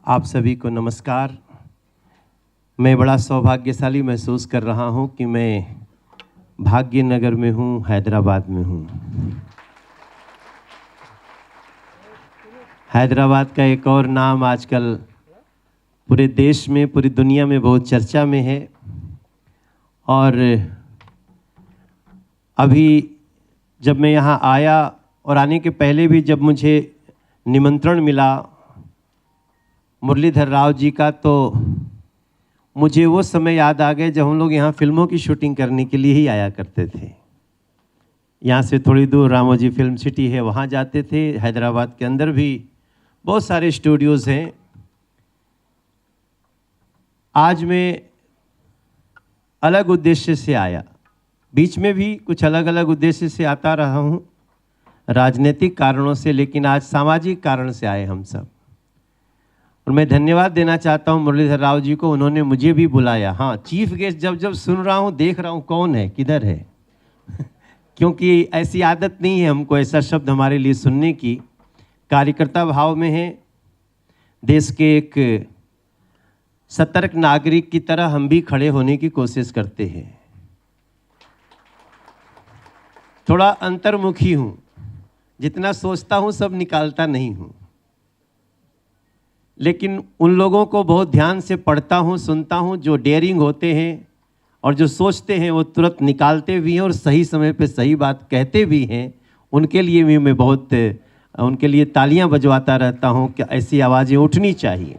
आप सभी को नमस्कार। मैं बड़ा सौभाग्यशाली महसूस कर रहा हूं कि मैं भाग्यनगर में हूं, हैदराबाद में हूं। हैदराबाद का एक और नाम आजकल पूरे देश में, पूरी दुनिया में बहुत चर्चा में है। और अभी जब मैं यहाँ आया और आने के पहले भी जब मुझे निमंत्रण मिला मुरलीधर राव जी का, तो मुझे वो समय याद आ गए जब हम लोग यहाँ फिल्मों की शूटिंग करने के लिए ही आया करते थे। यहाँ से थोड़ी दूर रामोजी फिल्म सिटी है, वहाँ जाते थे। हैदराबाद के अंदर भी बहुत सारे स्टूडियोज़ हैं। आज मैं अलग उद्देश्य से आया, बीच में भी कुछ अलग अलग उद्देश्य से आता रहा हूँ, राजनीतिक कारणों से, लेकिन आज सामाजिक कारण से आए हम सब। और मैं धन्यवाद देना चाहता हूँ मुरलीधर राव जी को, उन्होंने मुझे भी बुलाया। हाँ, चीफ गेस्ट जब जब सुन रहा हूँ, देख रहा हूँ कौन है, किधर है क्योंकि ऐसी आदत नहीं है हमको ऐसा शब्द हमारे लिए सुनने की। कार्यकर्ता भाव में है, देश के एक सतर्क नागरिक की तरह हम भी खड़े होने की कोशिश करते हैं। थोड़ा अंतर्मुखी हूँ, जितना सोचता हूँ सब निकालता नहीं हूँ, लेकिन उन लोगों को बहुत ध्यान से पढ़ता हूँ, सुनता हूँ जो डेयरिंग होते हैं और जो सोचते हैं वो तुरंत निकालते भी हैं और सही समय पे सही बात कहते भी हैं। उनके लिए भी मैं बहुत उनके लिए तालियां बजवाता रहता हूँ कि ऐसी आवाज़ें उठनी चाहिए।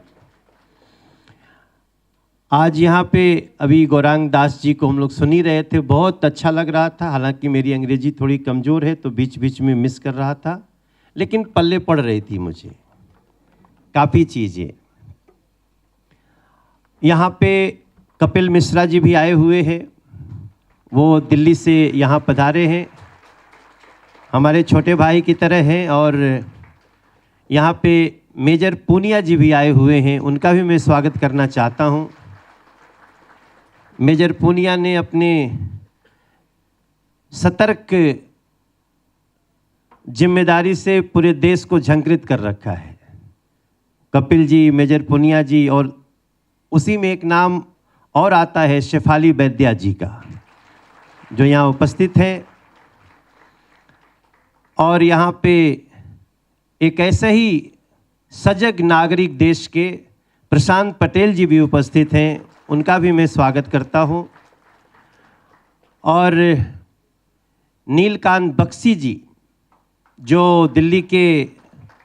आज यहाँ पे अभी गौरांग दास जी को हम लोग सुन ही रहे थे, बहुत अच्छा लग रहा था। हालांकि मेरी अंग्रेजी थोड़ी कमज़ोर है तो बीच बीच में मिस कर रहा था, लेकिन पल्ले पड़ रही थी मुझे काफ़ी चीज़ें। यहाँ पे कपिल मिश्रा जी भी आए हुए हैं, वो दिल्ली से यहाँ पधारे हैं, हमारे छोटे भाई की तरह हैं। और यहाँ पे मेजर पूनिया जी भी आए हुए हैं, उनका भी मैं स्वागत करना चाहता हूँ। मेजर पूनिया ने अपने सतर्क जिम्मेदारी से पूरे देश को झंकृत कर रखा है। कपिल जी, मेजर पूनिया जी, और उसी में एक नाम और आता है शेफाली वैद्या जी का, जो यहाँ उपस्थित है। और यहाँ पे एक ऐसे ही सजग नागरिक देश के प्रशांत पटेल जी भी उपस्थित हैं, उनका भी मैं स्वागत करता हूँ। और नीलकांत बख्शी जी, जो दिल्ली के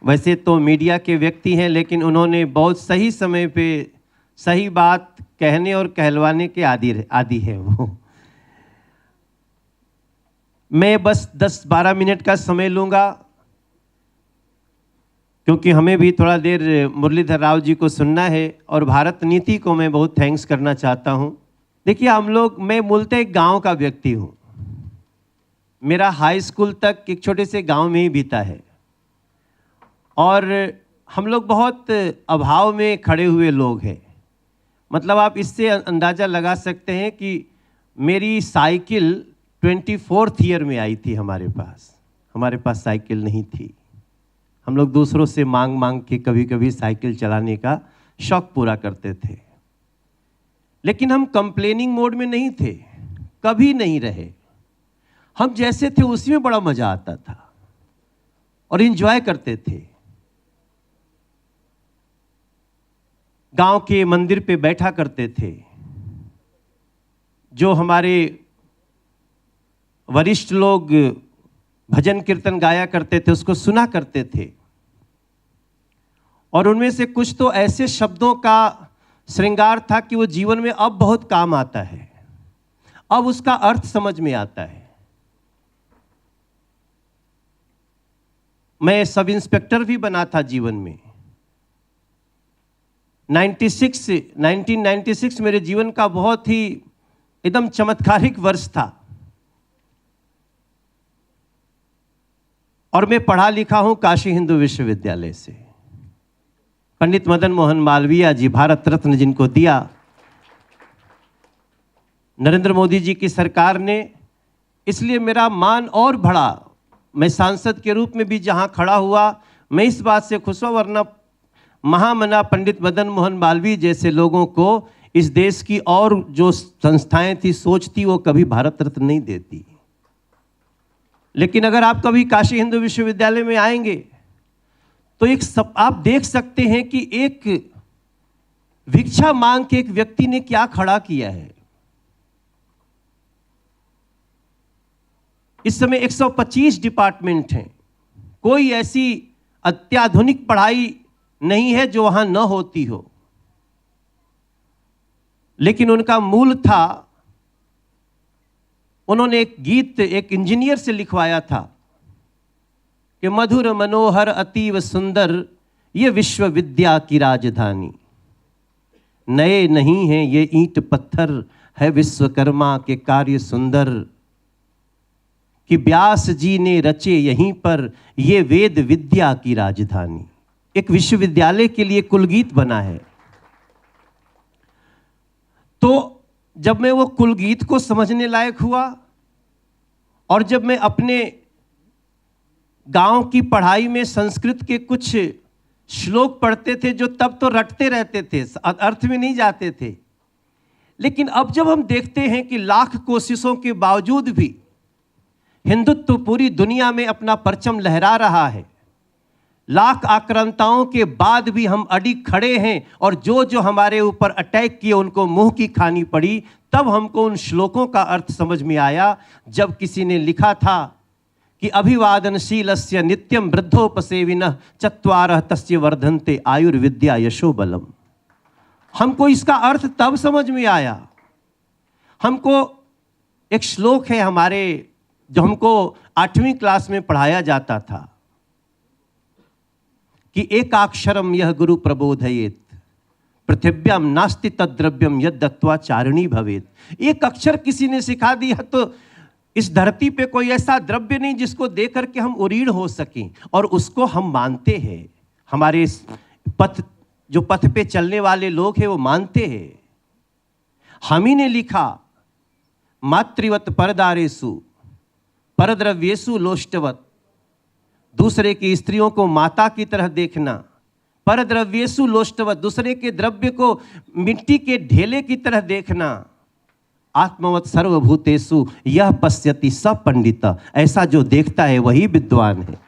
वैसे तो मीडिया के व्यक्ति हैं, लेकिन उन्होंने बहुत सही समय पे सही बात कहने और कहलवाने के आदी है वो। मैं बस 10-12 मिनट का समय लूँगा, क्योंकि हमें भी थोड़ा देर मुरलीधर राव जी को सुनना है। और भारत नीति को मैं बहुत थैंक्स करना चाहता हूँ। देखिए, मैं मूलतः एक गाँव का व्यक्ति हूँ। मेरा हाई स्कूल तक एक छोटे से गाँव में ही बीता है, और हम लोग बहुत अभाव में खड़े हुए लोग हैं। मतलब आप इससे अंदाज़ा लगा सकते हैं कि मेरी साइकिल 24th ईयर में आई थी हमारे पास साइकिल नहीं थी। हम लोग दूसरों से मांग मांग के कभी कभी साइकिल चलाने का शौक पूरा करते थे, लेकिन हम कंप्लेनिंग मोड में नहीं थे, कभी नहीं रहे। हम जैसे थे उसी में बड़ा मज़ा आता था और एंजॉय करते थे। गांव के मंदिर पे बैठा करते थे, जो हमारे वरिष्ठ लोग भजन कीर्तन गाया करते थे उसको सुना करते थे। और उनमें से कुछ तो ऐसे शब्दों का श्रृंगार था कि वो जीवन में अब बहुत काम आता है, अब उसका अर्थ समझ में आता है। मैं सब इंस्पेक्टर भी बना था जीवन में। 1996 मेरे जीवन का बहुत ही एकदम चमत्कारिक वर्ष था। और मैं पढ़ा लिखा हूं काशी हिंदू विश्वविद्यालय से। पंडित मदन मोहन मालवीय जी, भारत रत्न जिनको दिया नरेंद्र मोदी जी की सरकार ने, इसलिए मेरा मान और बढ़ा। मैं सांसद के रूप में भी जहां खड़ा हुआ, मैं इस बात से खुश हूं, वरना महामना पंडित मदन मोहन मालवीय जैसे लोगों को इस देश की और जो संस्थाएं थी, सोच थी, वो कभी भारत रत्न नहीं देती। लेकिन अगर आप कभी काशी हिंदू विश्वविद्यालय में आएंगे तो आप देख सकते हैं कि एक भिक्षा मांग के एक व्यक्ति ने क्या खड़ा किया है। इस समय 125 डिपार्टमेंट हैं, कोई ऐसी अत्याधुनिक पढ़ाई नहीं है जो वहां न होती हो, लेकिन उनका मूल था, उन्होंने एक गीत एक इंजीनियर से लिखवाया था कि मधुर मनोहर अतीव सुंदर ये विश्वविद्या की राजधानी, नए नहीं हैं ये ईंट पत्थर, है विश्वकर्मा के कार्य सुंदर, कि व्यास जी ने रचे यहीं पर ये वेद विद्या की राजधानी। एक विश्वविद्यालय के लिए कुलगीत बना है। तो जब मैं वो कुलगीत को समझने लायक हुआ और जब मैं अपने गांव की पढ़ाई में संस्कृत के कुछ श्लोक पढ़ते थे जो तब तो रटते रहते थे, अर्थ में नहीं जाते थे, लेकिन अब जब हम देखते हैं कि लाख कोशिशों के बावजूद भी हिंदुत्व पूरी दुनिया में अपना परचम लहरा रहा है, लाख आक्रांताओं के बाद भी हम अडिग खड़े हैं और जो जो हमारे ऊपर अटैक किए उनको मुंह की खानी पड़ी, तब हमको उन श्लोकों का अर्थ समझ में आया। जब किसी ने लिखा था कि अभिवादनशीलस्य नित्यम वृद्धोपसेविनः चत्वारः तस्य वर्धन्ते आयुर्विद्या यशो बलम। हमको इसका अर्थ तब समझ में आया। हमको एक श्लोक है हमारे, जो हमको 8वीं क्लास में पढ़ाया जाता था कि एकाक्षरम यह गुरु प्रबोधयेत पृथिव्याम नास्ति तद्द्रव्यम यद दत्वा चारिणी भवेत। एक अक्षर किसी ने सिखा दिया तो इस धरती पे कोई ऐसा द्रव्य नहीं जिसको देख करके हम उरीड़ हो सकें, और उसको हम मानते हैं। हमारे जो पथ पे चलने वाले लोग हैं वो मानते हैं। हम ही ने लिखा मातृवत परदारेसु परद्रव्येसु लोष्टवत, दूसरे की स्त्रियों को माता की तरह देखना, परद्रव्येसु लोष्टवत, दूसरे के द्रव्य को मिट्टी के ढेले की तरह देखना, आत्मवत सर्वभूतेषु यह पश्यति स पंडित, ऐसा जो देखता है वही विद्वान है।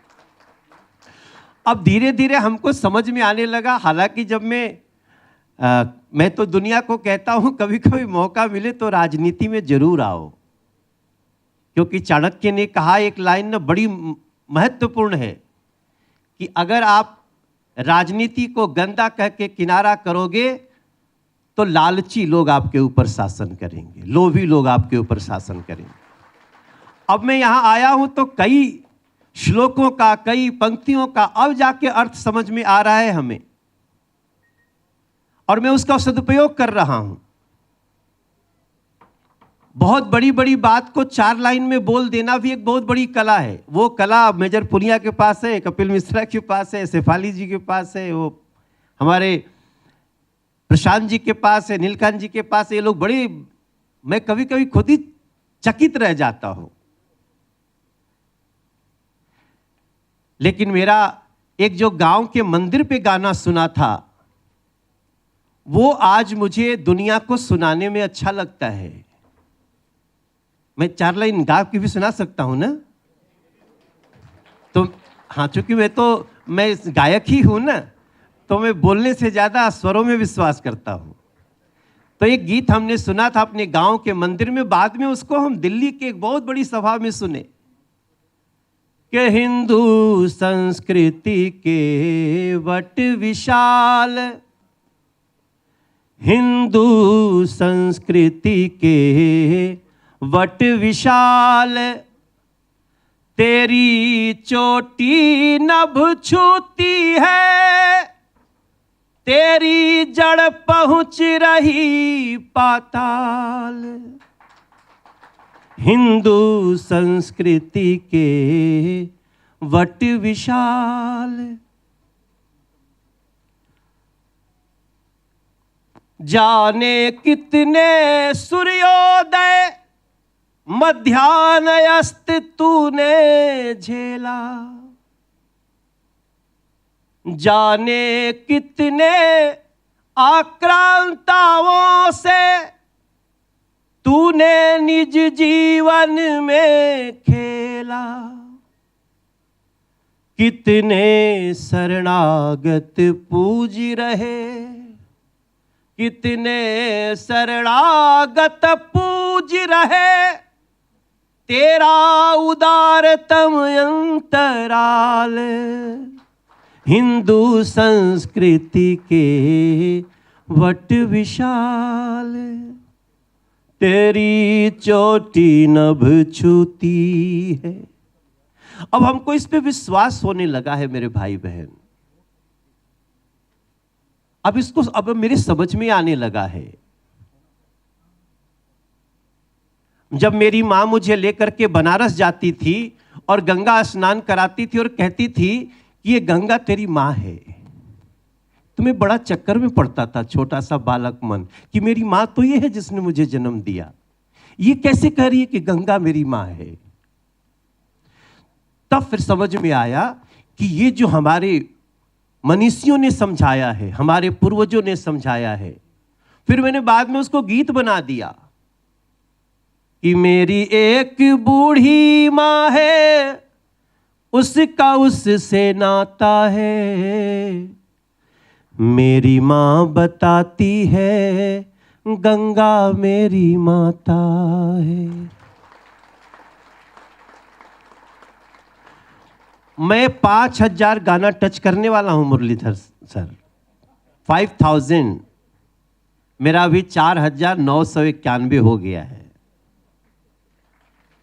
अब धीरे धीरे हमको समझ में आने लगा। हालांकि जब मैं तो दुनिया को कहता हूं कभी कभी मौका मिले तो राजनीति में जरूर आओ, क्योंकि चाणक्य ने कहा एक लाइन ना बड़ी महत्वपूर्ण है कि अगर आप राजनीति को गंदा कह के किनारा करोगे तो लालची लोग आपके ऊपर शासन करेंगे, लोभी लोग आपके ऊपर शासन करेंगे। अब मैं यहां आया हूं तो कई श्लोकों का, कई पंक्तियों का अब जाके अर्थ समझ में आ रहा है हमें, और मैं उसका सदुपयोग कर रहा हूं। बहुत बड़ी बड़ी बात को 4 लाइन में बोल देना भी एक बहुत बड़ी कला है। वो कला मेजर पुनिया के पास है, कपिल मिश्रा के पास है, शेफाली जी के पास है, वो हमारे प्रशांत जी के पास है, नीलकांत जी के पास है। ये लोग बड़े, मैं कभी कभी खुद ही चकित रह जाता हूं। लेकिन मेरा एक जो गांव के मंदिर पे गाना सुना था, वो आज मुझे दुनिया को सुनाने में अच्छा लगता है। मैं 4 लाइन गा के भी सुना सकता हूं ना? तो हाँ, चूंकि मैं गायक ही हूं ना, तो मैं बोलने से ज्यादा स्वरों में विश्वास करता हूं। तो एक गीत हमने सुना था अपने गांव के मंदिर में, बाद में उसको हम दिल्ली के एक बहुत बड़ी सभा में सुने कि हिंदू संस्कृति के वट विशाल, हिंदू संस्कृति के वट विशाल, तेरी चोटी नभ छूती है, तेरी जड़ पहुंच रही पाताल। हिंदू संस्कृति के वट विशाल, जाने कितने सूर्योदय मध्याह्न अस्त तूने झेला, जाने कितने आक्रांताओं से तूने निज जीवन में खेला, कितने शरणागत पूज रहे, कितने शरणागत पूज रहे, तेरा उदारतम अंतराल हिंदू संस्कृति के वट विशाल, तेरी चोटी नभ छूती है। अब हमको इस पे विश्वास होने लगा है मेरे भाई बहन, अब मेरे समझ में आने लगा है। जब मेरी मां मुझे लेकर के बनारस जाती थी और गंगा स्नान कराती थी और कहती थी कि ये गंगा तेरी मां है, तुम्हें बड़ा चक्कर में पड़ता था छोटा सा बालक मन कि मेरी मां तो ये है जिसने मुझे जन्म दिया, ये कैसे कह रही है कि गंगा मेरी मां है। तब फिर समझ में आया कि ये जो हमारे मनीषियों ने समझाया है, हमारे पूर्वजों ने समझाया है। फिर मैंने बाद में उसको गीत बना दिया कि मेरी एक बूढ़ी माँ है, उसका उससे नाता है, मेरी माँ बताती है गंगा मेरी माता है। मैं 5000 गाना टच करने वाला हूं मुरलीधर सर, 5000। मेरा अभी 4991 हो गया है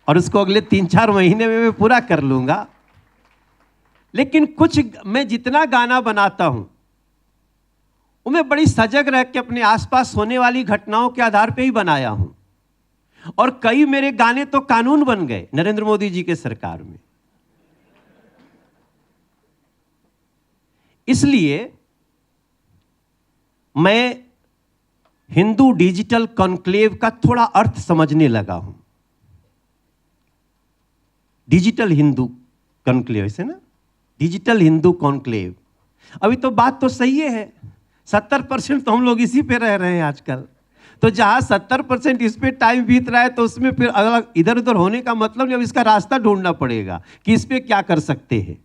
और उसको अगले 3-4 महीने में मैं पूरा कर लूंगा। लेकिन कुछ मैं जितना गाना बनाता हूं वो मैं बड़ी सजग रह के अपने आसपास होने वाली घटनाओं के आधार पे ही बनाया हूं। और कई मेरे गाने तो कानून बन गए नरेंद्र मोदी जी के सरकार में। इसलिए मैं हिंदू डिजिटल कॉन्क्लेव का थोड़ा अर्थ समझने लगा हूं। डिजिटल हिंदू कॉन्क्लेव से ना, डिजिटल हिंदू कॉन्क्लेव। अभी तो बात तो सही है, 70% तो हम लोग इसी पे रह रहे हैं आजकल। तो जहां 70% इस पे टाइम बीत रहा है तो उसमें फिर अलग इधर उधर होने का मतलब नहीं। अब इसका रास्ता ढूंढना पड़ेगा कि इस पे क्या कर सकते हैं।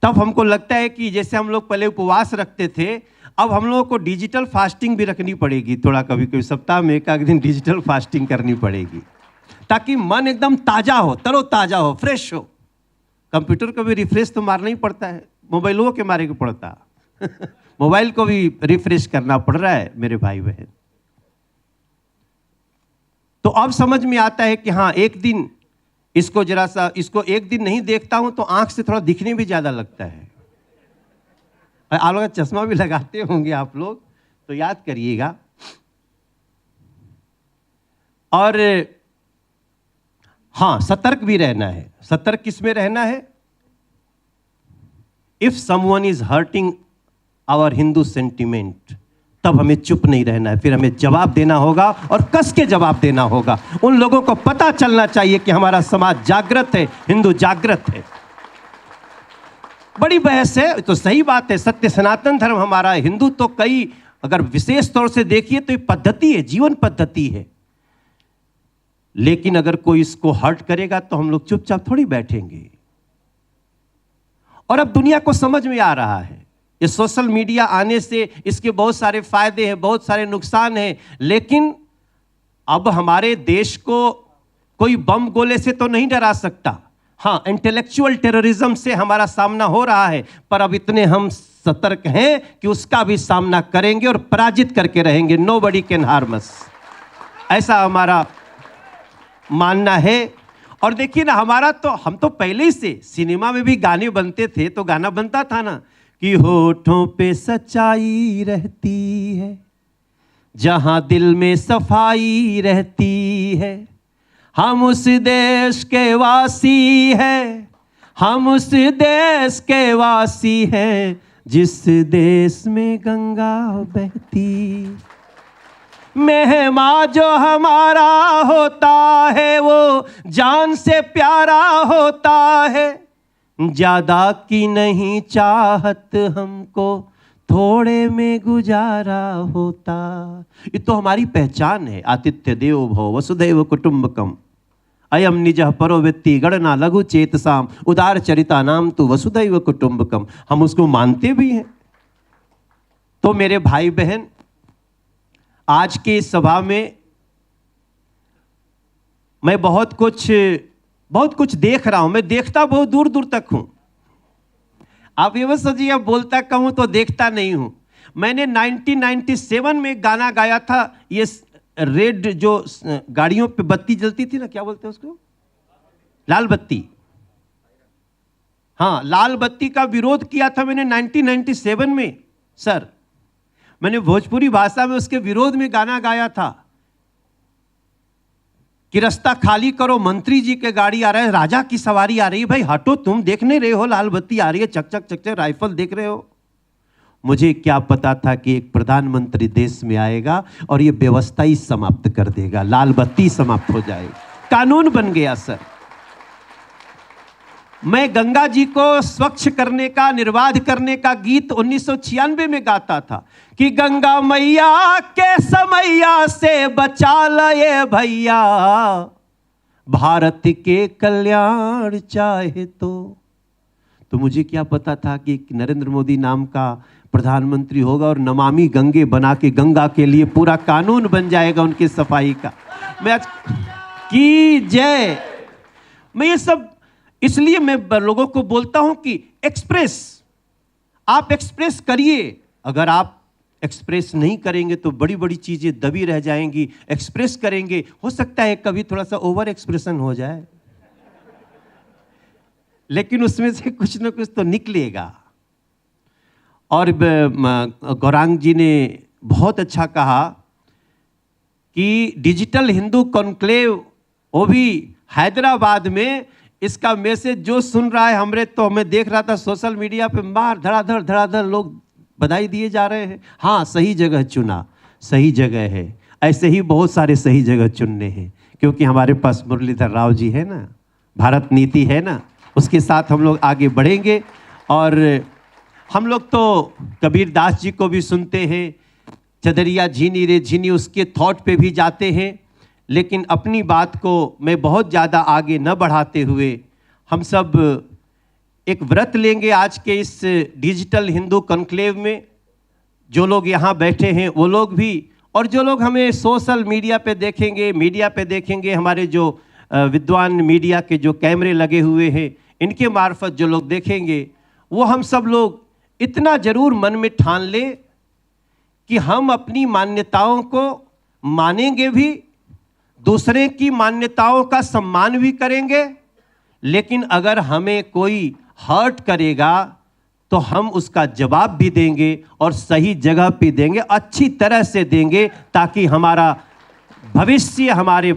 तब हमको लगता है कि जैसे हम लोग पहले उपवास रखते थे, अब हम लोगों को डिजिटल फास्टिंग भी रखनी पड़ेगी। थोड़ा कभी कभी सप्ताह में एक दिन डिजिटल फास्टिंग करनी पड़ेगी ताकि मन एकदम ताजा हो, तरोताजा हो, फ्रेश हो। कंप्यूटर को भी रिफ्रेश तो मारना ही पड़ता है, मोबाइलों के मारे को पड़ता मोबाइल को भी रिफ्रेश करना पड़ रहा है मेरे भाई बहन। तो अब समझ में आता है कि हाँ, एक दिन इसको जरा सा, इसको एक दिन नहीं देखता हूं तो आंख से थोड़ा दिखने भी ज्यादा लगता है। आप लोग चश्मा भी लगाते होंगे आप लोग, तो याद करिएगा। और हां, सतर्क भी रहना है। सतर्क किसमें रहना है? If someone is hurting our Hindu sentiment, तब हमें चुप नहीं रहना है, फिर हमें जवाब देना होगा और कस के जवाब देना होगा। उन लोगों को पता चलना चाहिए कि हमारा समाज जागृत है, हिंदू जागृत है। बड़ी बहस है, तो सही बात है, सत्य सनातन धर्म हमारा है। हिंदू तो कई, अगर विशेष तौर से देखिए तो ये पद्धति है, जीवन पद्धति है। लेकिन अगर कोई इसको हर्ट करेगा तो हम लोग चुपचाप थोड़ी बैठेंगे। और अब दुनिया को समझ में आ रहा है, ये सोशल मीडिया आने से इसके बहुत सारे फायदे हैं, बहुत सारे नुकसान हैं। लेकिन अब हमारे देश को कोई बम गोले से तो नहीं डरा सकता। हाँ, इंटेलेक्चुअल टेररिज्म से हमारा सामना हो रहा है, पर अब इतने हम सतर्क हैं कि उसका भी सामना करेंगे और पराजित करके रहेंगे। नोबडी कैन हार्म अस, ऐसा हमारा मानना है। और देखिए ना, हमारा तो, हम तो पहले ही से सिनेमा में भी गाने बनते थे, तो गाना बनता था ना कि होठों पे सच्चाई रहती है, जहां दिल में सफाई रहती है, हम उस देश के वासी हैं, हम उस देश के वासी हैं, जिस देश में गंगा बहती। मेहमान जो हमारा होता है वो जान से प्यारा होता है, ज्यादा की नहीं चाहत हमको, थोड़े में गुजारा होता। ये तो हमारी पहचान है। आतिथ्य देवो भव वसुधैव कुटुंबकम, अयम निजः परो व्यक्ति गणना लघु चेतसाम, उदार चरिता नाम तो वसुधैव कुटुंबकम। हम उसको मानते भी हैं। तो मेरे भाई बहन, आज के इस सभा में मैं बहुत कुछ देख रहा हूं। मैं देखता बहुत दूर दूर तक हूं। आप ये मत सोचिए अब बोलता कम हूं तो देखता नहीं हूं। मैंने 1997 में गाना गाया था। ये रेड जो गाड़ियों पे बत्ती जलती थी ना, क्या बोलते हैं उसको, लाल बत्ती। हाँ, लाल बत्ती का विरोध किया था मैंने 1997 में। सर, मैंने भोजपुरी भाषा में उसके विरोध में गाना गाया था कि रास्ता खाली करो, मंत्री जी के गाड़ी आ रहा है, राजा की सवारी आ रही है। भाई हटो, तुम देख नहीं रहे हो लाल बत्ती आ रही है, चक चक चक चक राइफल देख रहे हो। मुझे क्या पता था कि एक प्रधानमंत्री देश में आएगा और ये व्यवस्था ही समाप्त कर देगा, लाल बत्ती समाप्त हो जाएगी, कानून बन गया। सर, मैं गंगा जी को स्वच्छ करने का, निर्बाध करने का गीत 1996 में गाता था कि गंगा मैया के समैया से बचा ले भैया, भारत के कल्याण चाहे तो मुझे क्या पता था कि नरेंद्र मोदी नाम का प्रधानमंत्री होगा और नमामि गंगे बना के गंगा के लिए पूरा कानून बन जाएगा उनकी सफाई का। मैं आज की जय। मैं ये सब इसलिए मैं लोगों को बोलता हूं कि आप एक्सप्रेस करिए। अगर आप एक्सप्रेस नहीं करेंगे तो बड़ी बड़ी चीजें दबी रह जाएंगी। एक्सप्रेस करेंगे, हो सकता है कभी थोड़ा सा ओवर एक्सप्रेशन हो जाए, लेकिन उसमें से कुछ ना कुछ तो निकलेगा। और गौरांग जी ने बहुत अच्छा कहा कि डिजिटल हिंदू कॉन्क्लेव, वो भी हैदराबाद में, इसका मैसेज जो सुन रहा है हमें देख रहा था सोशल मीडिया पे, मार धड़ाधड़ लोग बधाई दिए जा रहे हैं। हाँ, सही जगह चुना, सही जगह है। ऐसे ही बहुत सारे सही जगह चुनने हैं, क्योंकि हमारे पास मुरलीधर राव जी है ना, भारत नीति है ना, उसके साथ हम लोग आगे बढ़ेंगे। और हम लोग तो कबीर दास जी को भी सुनते हैं, चदरिया झीनी रे झीनी, उसके थॉट पे भी जाते हैं। लेकिन अपनी बात को मैं बहुत ज़्यादा आगे न बढ़ाते हुए, हम सब एक व्रत लेंगे आज के इस डिजिटल हिंदू कॉन्क्लेव में। जो लोग यहाँ बैठे हैं वो लोग भी, और जो लोग हमें सोशल मीडिया पे देखेंगे, हमारे जो विद्वान मीडिया के जो कैमरे लगे हुए हैं, इनके मार्फत जो लोग देखेंगे, वो हम सब लोग इतना जरूर मन में ठान ले कि हम अपनी मान्यताओं को मानेंगे भी, दूसरे की मान्यताओं का सम्मान भी करेंगे। लेकिन अगर हमें कोई हर्ट करेगा तो हम उसका जवाब भी देंगे, और सही जगह पे देंगे, अच्छी तरह से देंगे, ताकि हमारा भविष्य, हमारे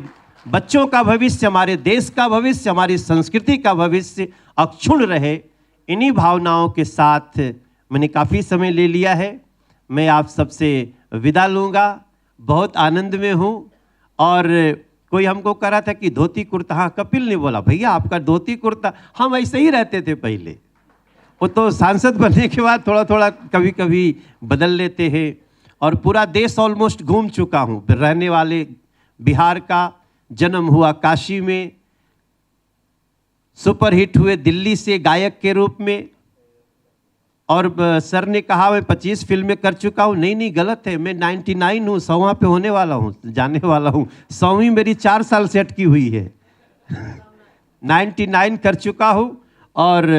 बच्चों का भविष्य, हमारे देश का भविष्य, हमारी संस्कृति का भविष्य अक्षुण्ण रहे। इन्हीं भावनाओं के साथ मैंने काफ़ी समय ले लिया है। मैं आप सबसे विदा लूँगा। बहुत आनंद में हूँ। और कोई हमको कह रहा था कि धोती कुर्ता, हाँ, कपिल ने बोला भैया आपका धोती कुर्ता, हम ऐसे ही रहते थे पहले। वो तो सांसद बनने के बाद थोड़ा थोड़ा कभी कभी बदल लेते हैं। और पूरा देश ऑलमोस्ट घूम चुका हूँ। रहने वाले बिहार का, जन्म हुआ काशी में, सुपरहिट हुए दिल्ली से गायक के रूप में। और सर ने कहा मैं 25 फिल्में कर चुका हूँ। नहीं, गलत है, मैं 99 हूँ, 100वां पे होने वाला हूँ, जाने वाला हूँ। 100वीं मेरी 4 साल से अटकी हुई है। 99 कर चुका हूँ और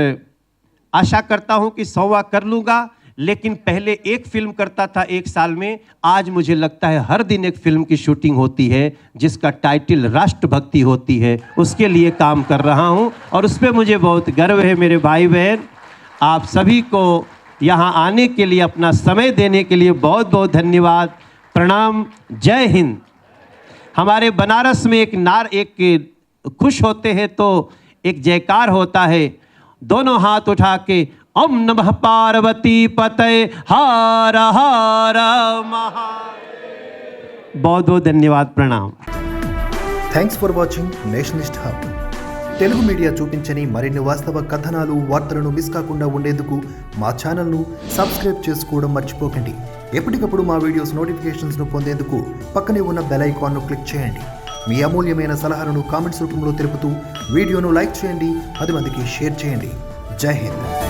आशा करता हूँ कि 100वां कर लूँगा। लेकिन पहले एक फिल्म करता था 1 साल में, आज मुझे लगता है हर दिन एक फिल्म की शूटिंग होती है जिसका टाइटल राष्ट्रभक्ति होती है। उसके लिए काम कर रहा हूँ और उस पर मुझे बहुत गर्व है। मेरे भाई बहन, आप सभी को यहाँ आने के लिए, अपना समय देने के लिए बहुत बहुत धन्यवाद। प्रणाम, जय हिंद। हमारे बनारस में एक खुश होते हैं तो एक जयकार होता है, दोनों हाथ उठा के, ओम नमः पार्वती पतये हर हर महादेव। बहुत बहुत धन्यवाद, प्रणाम। Thanks for watching Nationalist Hub. Telugu media చూపించని మరిన్ని వాస్తవ కథనాలు వార్తలను మిస్ కాకుండా ఉండేందుకు మా ఛానల్ను సబ్స్క్రైబ్ చేసుకోవడం మర్చిపోకండి. ఎప్పటికప్పుడు మా వీడియోస్ నోటిఫికేషన్స్ను పొందేందుకు పక్కనే ఉన్న బెల్ ఐకాన్ను క్లిక్ చేయండి. మీ అమూల్యమైన సలహాలను కామెంట్స్ రూపంలో తెలుపుతూ వీడియోను లైక్ చేయండి, 10 మందికి షేర్ చేయండి. జై హింద్.